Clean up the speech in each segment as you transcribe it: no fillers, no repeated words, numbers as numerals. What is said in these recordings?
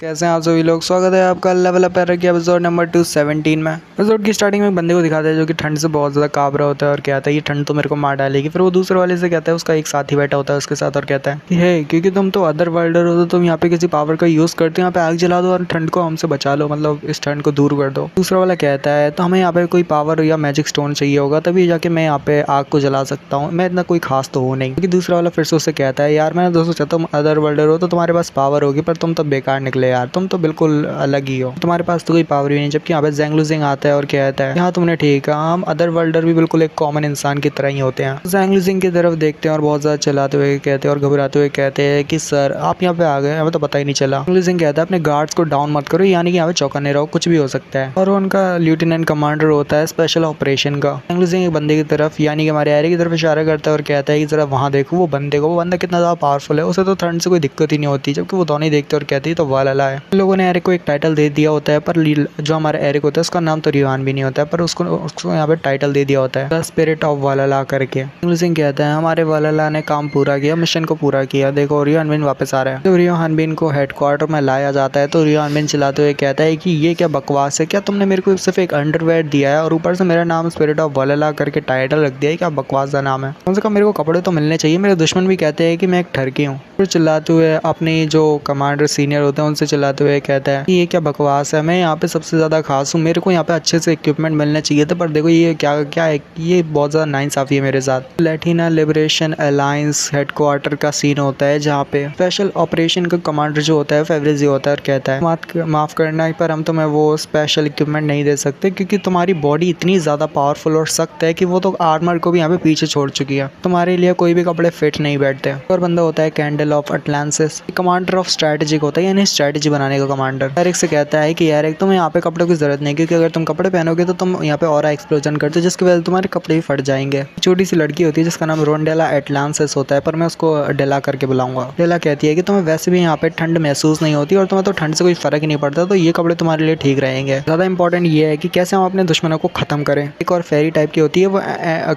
कैसे हैं आप सभी लोग। स्वागत है आपका लेवल अप एरर के एपिसोड नंबर 217 में। एपिसोड की स्टार्टिंग में एक बंदे को दिखाता है जो कि ठंड से बहुत ज़्यादा काँप रहा होता है और कहता है ये ठंड तो मेरे को मार डालेगी। फिर वो दूसरे वाले से कहता है, उसका एक साथी बैठा होता है उसके साथ, और कहता है कि हे, क्योंकि तुम तो अदर वर्ल्डर हो तो तुम यहाँ पे किसी पावर का यूज़ करते हो, यहाँ पे आग जला दो और ठंड को हमसे बचा लो, मतलब इस ठंड को दूर कर दो। दूसरा वाला कहता है तो हमें यहाँ पे कोई पावर या मैजिक स्टोन चाहिए होगा तभी जाके मैं यहाँ पे आग को जला सकता हूँ, मैं इतना कोई खास तो हूँ नहीं। क्योंकि दूसरा वाला फिर से उससे कहता है यार मैंने दोस्तों सोचा तुम अदर वर्ल्डर हो तो तुम्हारे पास पावर होगी, पर तुम तो बेकार निकले यार, तुम तो बिल्कुल अलग ही हो, तुम्हारे पास तो कोई पावर ही नहीं। जबकि यहाँ पे ज़ैंग आता है और कहता है हाँ तुमने ठीक है, हम अदर वर्ल्डर भी बिल्कुल एक कॉमन इंसान की तरह ही होते हैं। ज़ैंग की तरफ देखते हैं और बहुत ज़्यादा चिल्लाते हुए कहते हैं और घबराते हुए कहते हैं कि सर आप यहाँ पे आ गए, हमें तो पता ही नहीं चला। ज़ैंग कहता है अपने गार्ड्स को डाउन मत करो, यानी कि यहाँ पे चौकन्ने रहो, कुछ भी हो सकता है। और उनका लेफ्टिनेंट कमांडर होता है स्पेशल ऑपरेशन का। ज़ैंग एक बंदे की तरफ यानी कि हमारे एरिक की तरफ इशारा करता है और कहता है कि जरा वहाँ देखो वो बंदे को, वो बंदा कितना ज़्यादा पावरफुल है, उसे तो ठंड से कोई दिक्कत ही नहीं होती। जबकि वो दोनों ही देखते और कहते हैं तो वाला है। लोगों ने एरिक को एक टाइटल दे दिया होता है, पर जो हमारा एरिक होता है उसका नाम तो रिवान भी नहीं होता है, पर उसको यहाँ पे टाइटल दे दिया होता है द स्पिरिट ऑफ वालाला करके। सिंह कहता है हमारे वालाला ने काम पूरा किया, मिशन को पूरा किया, देखो रियो हनबिन वापस आ रहा है। तो रियो हनबिन को हेडक्वार्टर में लाया जाता है तो रियो हनबिन चिल्लाते हुए कहता है कि ये क्या बकवास है, क्या तुमने मेरे को सिर्फ एक अंडरवेयर दिया है और ऊपर से मेरा नाम स्पिरिट ऑफ वालाला करके टाइटल रख दिया है, क्या बकवास का नाम है। कम से कम मेरे को कपड़े तो मिलने चाहिए, मेरे दुश्मन भी कहते हैं कि मैं एक ठरकी हूँ। फिर चिल्लाते हुए अपनी जो कमांडर सीनियर होते हैं उनसे चिल्लाते हुए कहता है कि ये क्या बकवास है, मैं यहाँ पे सबसे ज़्यादा खास हूँ, मेरे को यहाँ पे अच्छे से इक्विपमेंट मिलने चाहिए थे, पर देखो ये क्या क्या है, ये बहुत ज़्यादा नाइंसाफ़ी है मेरे साथ। लैटिना लिबरेशन अलायंस हेडक्वार्टर का सीन होता है जहाँ पे स्पेशल ऑपरेशन का कमांडर जो होता है फेब्रिज़ी होता है और कहता है माफ़ करना पर हम तुम्हें वो स्पेशल इक्विपमेंट नहीं दे सकते क्योंकि तुम्हारी बॉडी इतनी ज़्यादा पावरफुल और सख्त है कि वो तो आर्मर को भी यहाँ पे पीछे छोड़ चुकी है, तुम्हारे लिए कोई भी कपड़े फिट नहीं बैठते। और बंदा होता है candle of Atlantis, commander of strategic होता है, यानी स्ट्रैटेजी बनाने का कमांडर। एरिक से कहता है कि एरिक तुम्हें यहाँ पे कपड़ों की जरूरत नहीं, क्योंकि अगर तुम कपड़े पहनोगे तो तुम यहाँ पे और एक्सप्लोजन करते हो जिसकी वजह से तुम्हारे कपड़े भी फट जाएंगे। छोटी सी लड़की होती है जिसका नाम रोंडेला एटलांटिस होता है, पर मैं उसको डेला करके बुलाऊंगा। डेला कहती है कि तुम्हें वैसे भी यहाँ पे ठंड महसूस नहीं होती और तुम्हें तो ठंड से कोई फर्क ही नहीं पड़ता, तो ये कपड़े तुम्हारे लिए ठीक रहेंगे। ज्यादा इंपॉर्टेंट ये है कि कैसे हम अपने दुश्मनों को खत्म करें। एक और फेरी टाइप की होती है, वो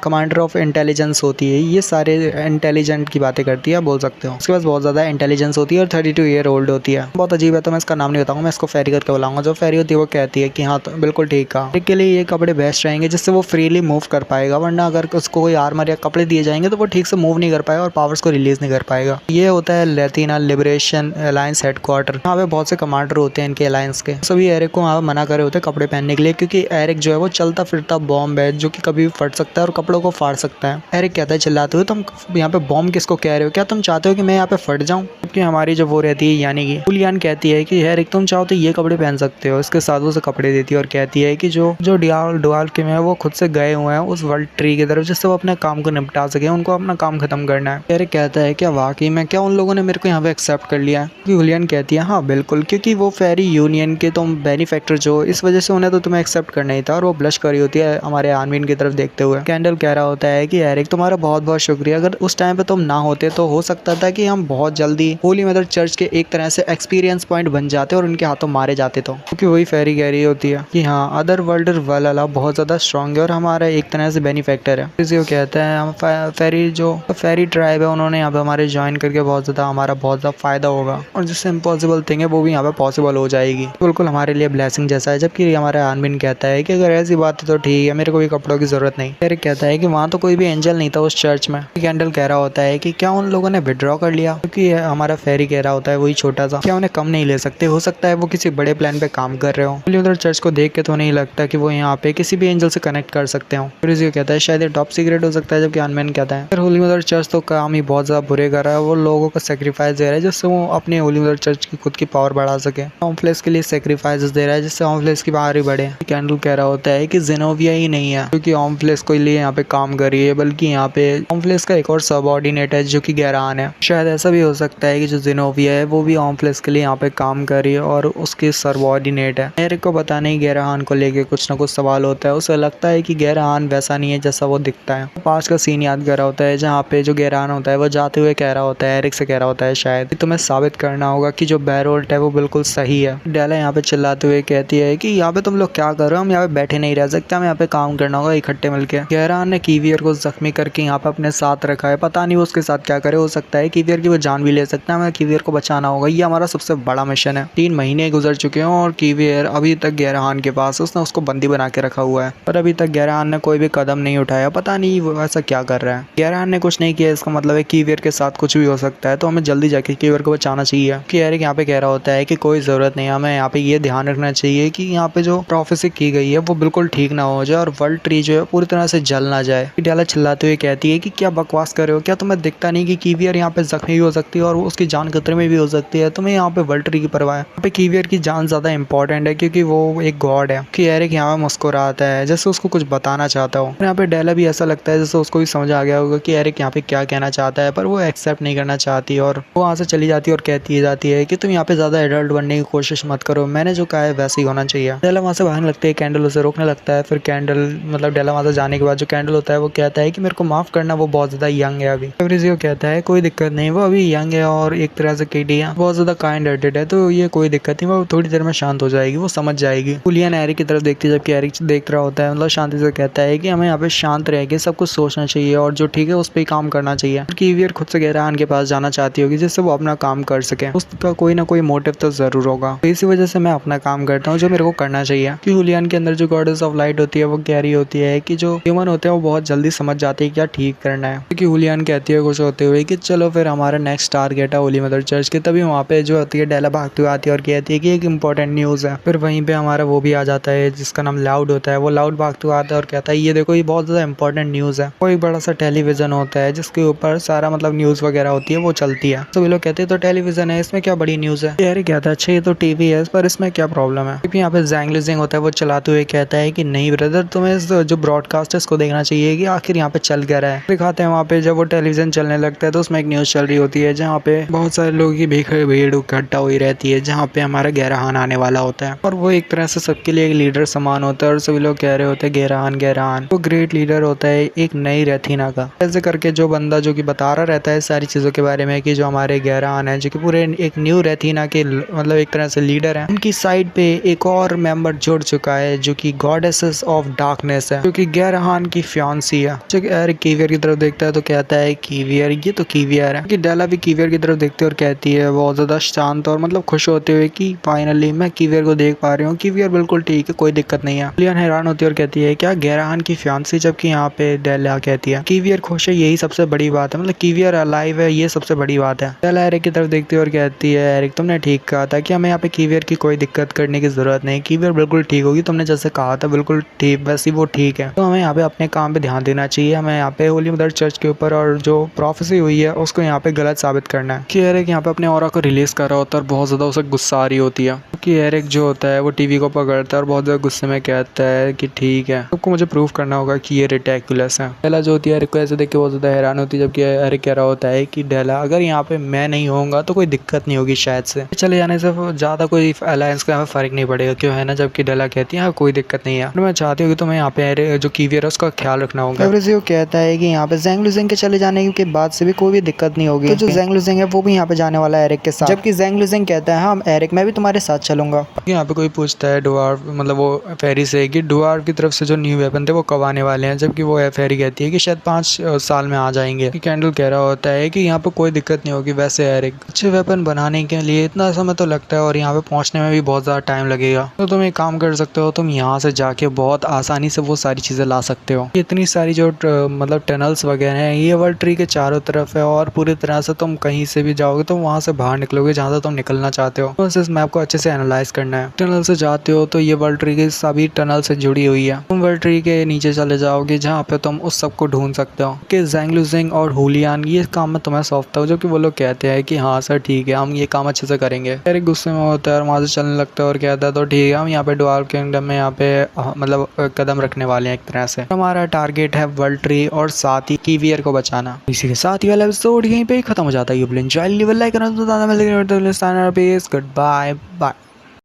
कमांडर ऑफ इंटेलिजेंस होती है, ये सारे इंटेलिजेंट की बातें करती है, बोल सकते हो। उसके पास बहुत ज्यादा इंटेलिजेंस होती है और 32 ईयर ओल्ड होती है। बहुत अजीब है, तो मैं इसका नाम नहीं बताऊंगा, मैं इसको फेरी करके बुलाऊंगा। जो फेरी होती है वो कहती है कि हाँ तो बिल्कुल ठीक है, के लिए ये कपड़े बेस्ट रहेंगे जिससे वो फ्रीली मूव कर पाएगा, वरना अगर उसको कोई आर्मर या कपड़े दिए जाएंगे तो वो ठीक से मूव नहीं कर पाएगा और पावर्स को रिलीज नहीं कर पाएगा। ये होता है लैटिना लिबरेशन अलायंस हेडक्वार्टर। यहाँ पे बहुत से कमांडर होते हैं इनके अलायंस के, सभी एरिक को वहाँ मना करे होते हैं कपड़े पहनने के लिए, क्योंकि एरिक जो है वो चलता फिरता बॉम्ब है जो कि कभी भी फट सकता है और कपड़ों को फाड़ सकता है। एरिक कहता है चिल्लाते हुए तुम यहाँ पे बॉम्ब किसको कह रहे हो, क्या तुम चाहते हो कि मैं यहाँ पे फट जाऊँ। क्योंकि हमारी जो वो रहती है यानी कि जुलियन कहती है कि एरिक तुम चाहो तो ये कपड़े पहन सकते हो, इसके साथ वो से कपड़े देती है और कहती है कि जो डुआल के में वो खुद से गए हुए हैं उस वर्ल्ड ट्री की तरफ जिससे वो अपने काम को निपटा सके, उनको अपना काम खत्म करना है। एरिक कहता है क्या वाकई में, क्या उन लोगों ने मेरे को यहाँ पे एक्सेप्ट कर लिया है। जुलियन कहती है हाँ बिल्कुल, क्योंकि वो फेरी यूनियन के तुम बेनिफैक्टर जो, इस वजह से उन्हें तो तुम्हें एक्सेप्ट करना ही था। और वो ब्लश करी होती है हमारे आनविन की तरफ देखते हुए। कैंडल कह रहा होता है कि एरिक तुम्हारा बहुत बहुत शुक्रिया, अगर उस टाइम पे तुम ना होते तो हो सकता था कि हम बहुत जल्दी होली मदर चर्च के एक तरह से एक्सपीरियंस पॉइंट बन जाते और उनके हाथों मारे जाते। तो क्योंकि वही फेरी कह रही होती है कि हाँ अदर वर्ल्डर वाला बहुत ज्यादा स्ट्रॉन्ग है और हमारा एक तरह से बेनिफैक्टर है। इसी को कहता है हम फेरी जो फेरी ट्राइब है उन्होंने यहाँ पे हमारे ज्वाइन करके बहुत ज्यादा हमारा बहुत ज्यादा फायदा होगा और जिससे इम्पॉसिबल थिंग है वो भी यहाँ पे पॉसिबल हो जाएगी, बिल्कुल हमारे लिए ब्लेसिंग जैसा है। जबकि हमारा आनबिन कहता है कि अगर ऐसी बात है तो ठीक है, मेरे को भी कपड़ों की जरूरत नहीं। एरिक कहता है कि वहाँ तो कोई भी एंजल नहीं था उस चर्च में। कैंडल कह रहा होता है कि क्या उन लोगों ने विड्रॉ कर लिया, क्योंकि हमारा फेरी कह रहा होता है वही छोटा सा, क्या उन्हें कम नहीं ले सकते, हो सकता है वो किसी बड़े प्लान पे काम कर रहे हो। उधर चर्च को देख के तो नहीं लगता कि वो यहाँ पे किसी भी एंजल से कनेक्ट कर सकते हो। फिर कहता है शायद ये टॉप सीक्रेट हो सकता है, जबकि आनमैन कहता है फिर होली मदर चर्च तो काम ही बहुत ज्यादा बुरे कर रहा है, वो लोगों को सेक्रीफाइस दे रहा है जिससे वो अपने होली मदर चर्च की खुद की पावर बढ़ा सके। ऑम्फ्लेस के लिए सेक्रीफाइस दे रहा है जिससे ऑम्फ्लेस की पावर ही बढ़े। कैंडल कह रहा होता है कि जेनोविया ही नहीं है क्योंकि ऑम्फ्लेस के लिए यहाँ पे काम कर रही है, बल्कि यहाँ पे ऑम्फ्लेस का एक और सबऑर्डिनेट है जो कि गैरान है। शायद ऐसा भी हो सकता है कि जो जेनोविया है वो भी ऑम्फ्लेस के लिए यहाँ पे काम कर रही है और उसकी सबऑर्डिनेट है। एरिक को पता नहीं गैरान को लेके कुछ ना कुछ सवाल होता है, उसे लगता है कि गैरान वैसा नहीं है जैसा वो दिखता है। पास का सीन याद कर रहा होता है जहाँ पे जो गैरान होता है वो जाते हुए कह रहा होता है, एरिक से कह रहा होता है शायद तुम्हें साबित करना होगा कि जो बैरोल्ट है वो बिल्कुल सही है। डेला यहाँ पे चिल्लाते हुए कहती है कि यहाँ पे तुम लोग क्या कर रहे हो, हम यहाँ पे बैठे नहीं रह सकते, हमें यहाँ पे काम करना होगा इकट्ठे मिलकर। गैरान ने कीवियर को जख्मी करके यहाँ पे अपने साथ रखा है, पता नहीं वो उसके साथ क्या करे, हो सकता है कीवियर की वो जान भी ले सकता है, हमें कीवियर को बचाना होगा, ये हमारा सबसे बड़ा मिशन है। 3 महीने गुजर चुके हैं और कीवियर अभी तक गैरहान के पास, उसने उसको बंदी बना के रखा हुआ है और अभी तक गैरहान ने कोई भी कदम नहीं उठाया। पता नहीं वो ऐसा क्या कर रहा है। गैरहान ने कुछ नहीं किया, इसका मतलब है कीवियर के साथ कुछ भी हो सकता है, तो हमें जल्दी जाके कीवियर को बचाना चाहिए। कि एरिक यहाँ पे कह रहा होता है कि कोई जरूरत नहीं, हमें यहाँ पे ये ध्यान रखना चाहिए कि यहाँ पे जो प्रोफेसी की गई है वो बिल्कुल ठीक ना हो जाए और वर्ल्ड ट्री जो है पूरी तरह से जल ना जाए। डेला चिल्लाते हुए कहती है कि क्या बकवास कर रहे हो, क्या तुम्हें दिखता नहीं कि कीवियर यहाँ पे जख्मी भी हो सकती है और उसकी जान खतरे में भी हो सकती है। तुम्हें यहाँ पे वर्ल्ड ट्री की परवाह है। यहाँ पे कीवियर की जान ज्यादा इंपॉर्टेंट है क्योंकि वो एक गॉड है। कि एरिक यहाँ पे मुस्कुराता है जैसे उसको कुछ बताना चाहता हो। यहाँ पे डेला भी ऐसा लगता है जैसे उसको भी समझ आ गया होगा कि एरिक यहाँ पे क्या कहना चाहता है, पर वो एक्सेप्ट नहीं करना चाहती और वो वहाँ से चली जाती है और कहती जाती है कि तुम यहाँ पे ज्यादा एडल्ट बनने की कोशिश मत करो, मैंने जो कहा है वैसे ही होना चाहिए। डेला वहाँ से भागने लगती है, कैंडल उसे रोकने लगता है। फिर कैंडल मतलब डेला वहाँ से जाने के बाद जो कैंडल होता है वो कहता है कि मेरे को माफ करना, वो बहुत ज्यादा यंग है अभी। फेब्रिजियो कहता है कोई दिक्कत नहीं, वो अभी यंग है और एक तरह से केटी है, बहुत ज्यादा काइंड हार्टेड है, तो ये कोई दिक्कत नहीं, वो थोड़ी देर में शांत हो जाएगी, वो समझ जाएगी। जूलियन एरिक की तरफ देखती है जबकि एरिक देख रहा होता है, मतलब शांति से कहता है कि हमें यहाँ पे शांत रह के सब कुछ सोचना चाहिए और जो ठीक है उस पर काम करना चाहिए। कीवियर खुद से गैरहान के पास जाना चाहती होगी जिससे वो अपना काम कर सके, उसका कोई ना कोई मोटिव तो जरूर होगा, तो इसी वजह से मैं अपना काम करता हूँ जो मेरे को करना चाहिए। कि हुलियन के अंदर जो गॉडेस ऑफ लाइट होती है वो कह रही होती है कि जो ह्यूमन होते हैं वो बहुत जल्दी समझ जाते हैं क्या ठीक करना है। क्योंकि हुलियन कहती है कुछ होते हुए कि चलो फिर हमारा नेक्स्ट टारगेट है होली मदर चर्च के। तभी वहाँ पे जो होती है डेला भागती हुई आती है और कहती है कि एक इंपॉर्टेंट न्यूज है। फिर वहीं पे हमारा वो भी आ जाता है जिसका नाम लाउड होता है, वो लाउड भागते हुए आता है और कहता है ये देखो ये बहुत ज्यादा इंपॉर्टेंट न्यूज है। कोई बड़ा सा टेलीविजन होता है जिसके ऊपर सारा मतलब न्यूज वगैरह होती है वो चलती है। तो वे लोग कहते हैं तो टेलीविजन है, इसमें क्या बड़ी न्यूज है। यार कहता है अच्छा ये तो टीवी है पर इसमें क्या प्रॉब्लम है। यहाँ पे जैंग लिजिंग होता है, वो चलाते हुए कहता है कि नहीं ब्रदर तुम्हें इस जो ब्रॉडकास्ट है इसको देखना चाहिए कि आखिर यहाँ पे चल क्या रहा है। दिखाते हैं वहाँ पे जब वो टेलीविजन चलने लगता है तो उसमें एक न्यूज चल रही होती है जहाँ पे बहुत सारे लोगों की भीड़ इकट्ठा हुई रहती है, जहाँ पे हमारा गैरहान आने वाला होता है और वो एक तरह से सबके लिए एक लीडर समान होता है और सभी लोग कह रहे होते हैं गैरहान वो ग्रेट लीडर होता है एक नई रेथिना का। ऐसे करके जो बंदा जो कि बता रहा रहता है सारी चीजों के बारे में कि जो हमारे गैरहान है जो कि पूरे एक न्यू रेथिना के मतलब एक तरह से लीडर है, उनकी साइड पे एक और मेंबर जुड़ चुका है जो कि गॉडेसेस ऑफ डार्कनेस है, जो कि गैरहान की फियांसी है। जो कि एरिक कीवियर की तरफ देखता है तो कहता है कीवियर ये तो कीवियर है। कि डेला भी कीवियर की तरफ देखती है और कहती है बहुत ज्यादा शांत और मतलब खुश होते हुए कि फाइनली मैं कीवियर को देख पा रही हूँ, कीवियर बिल्कुल ठीक है कोई दिक्कत नहीं है। लियन हैरान होती है और कहती है क्या गैरहान की फियांसी, जबकि यहाँ पे डेला कहती है कीवियर खुश है यही सबसे बड़ी बात है, मतलब कीवियर अलाइव है ये सबसे बड़ी बात है। डेला एरिक की तरफ देखती है और कहती है एरिक तुमने ठीक कहा था कि हमें यहाँ पे कीवियर की कोई दिक्कत करने की जरूरत नहीं, कीवियर बिल्कुल ठीक होगी, तुमने जैसे कहा था बिल्कुल ठीक वैसे वो ठीक है। तो हमें यहाँ पे अपने काम पे ध्यान देना चाहिए, हमें यहाँ पे होली मदर चर्च के ऊपर और जो प्रोफेसी हुई है उसको यहाँ पे गलत साबित करना है। कि एरिक यहाँ पे अपने ऑरा को रिलीज कर रहा होता है और बहुत ज्यादा उसे गुस्सा आ रही होती है। कि एरिक जो होता है वो टीवी को पकड़ता है और बहुत ज्यादा गुस्से में कहता है कि ठीक है सबको मुझे प्रूव करना होगा कि ये रिडिकुलस है। डेला जो होती है एरिक को ऐसे देख के बहुत ज्यादा हैरान होती है, जबकि एरिक कह रहा होता है कि डेला अगर यहाँ पे मैं नहीं होऊंगा तो कोई दिक्कत नहीं होगी, शायद से चले जाने से ज्यादा कोई अलायंस का फर्क नहीं पड़ेगा क्यों है ना। जबकि डेला कहती है कोई दिक्कत नहीं है, मैं चाहती हूँ कि तुम्हें यहाँ पे जो कीवियर है उसका ख्याल रखना होगा। फेब्रिजियो कहता है कि यहाँ पे जैंग लिजिंग के चले जाने के बाद से भी कोई भी दिक्कत नहीं होगी, तो जो जैंग लिजिंग है वो भी यहाँ पे जाने वाला है एरिक के साथ। जबकि जैंग लिजिंग कहता है हाँ एरिक मैं भी तुम्हारे साथ चलूंगा। यहाँ पे कोई पूछता है डुआर्फ मतलब वो फेरी से कि डुआर्फ की तरफ से जो न्यू वेपन थे वो कब आने वाले हैं, जबकि वो फेरी कहती है कि शायद 5 साल में आ जाएंगे। कैंडल कह रहा होता है कि यहाँ पे कोई दिक्कत नहीं होगी, वैसे एरिक अच्छे वेपन बनाने के लिए इतना समय तो लगता है और यहाँ पे पहुंचने में भी बहुत ज्यादा टाइम लगेगा, तो तुम एक काम कर सकते हो, तुम यहाँ से जाके बहुत आसानी से वो सारी चीजें ला सकते हो। इतनी सारी जो मतलब टनल्स वगैरह हैं ये वर्ल्ड ट्री के चारों तरफ है और पूरी तरह से तुम कहीं से भी जाओगे तो वहां से बाहर निकलोगे जहाँ से तुम निकलना चाहते हो। तो इस मैप को अच्छे से एनालाइज करना है। टनल से जाते हो तो ये वर्ल्ड ट्री के सभी टनल से जुड़ी हुई है, तुम वर्ल्ड ट्री के नीचे चले जाओगे जहाँ पे तुम उस सब को ढूंढ सकते हो। कि जैंग लिजिंग और हुलियन ये काम मैं तुम्हें सौंपता हूँ, जो कि वो लोग कहते हैं कि हाँ सर ठीक है हम ये काम अच्छे से करेंगे। एरिक गुस्से में होता है और वहां से चलने लगता है और कहता है तो ठीक है हम यहाँ पे डुआर्फ किंगडम में यहाँ पे मतलब कदम रखने वाले हैं एक तरह से। हमारा टारगेट है वर्ल्ड ट्री और साथ ही कीवियर को बचाना। इसी के साथ ही वाला एपिसोड यहीं पे खत्म हो जाता है। You will enjoy, leave a like, goodbye bye.